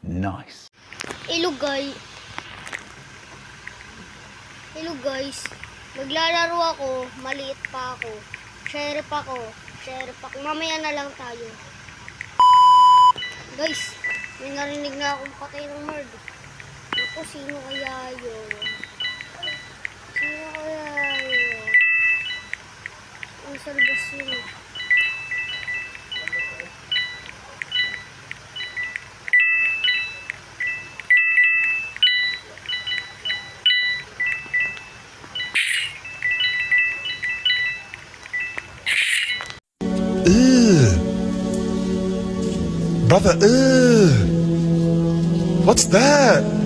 Nice. Hello guys. Hello guys. Maglalaro ako. Maliit pa ako. Sheriff ako. Mamaya na lang tayo. Guys, may narinig na akong patay ng murd. Ako, sino kaya yun? Sino kaya yun? Ang salbas yun. Brother, what's that?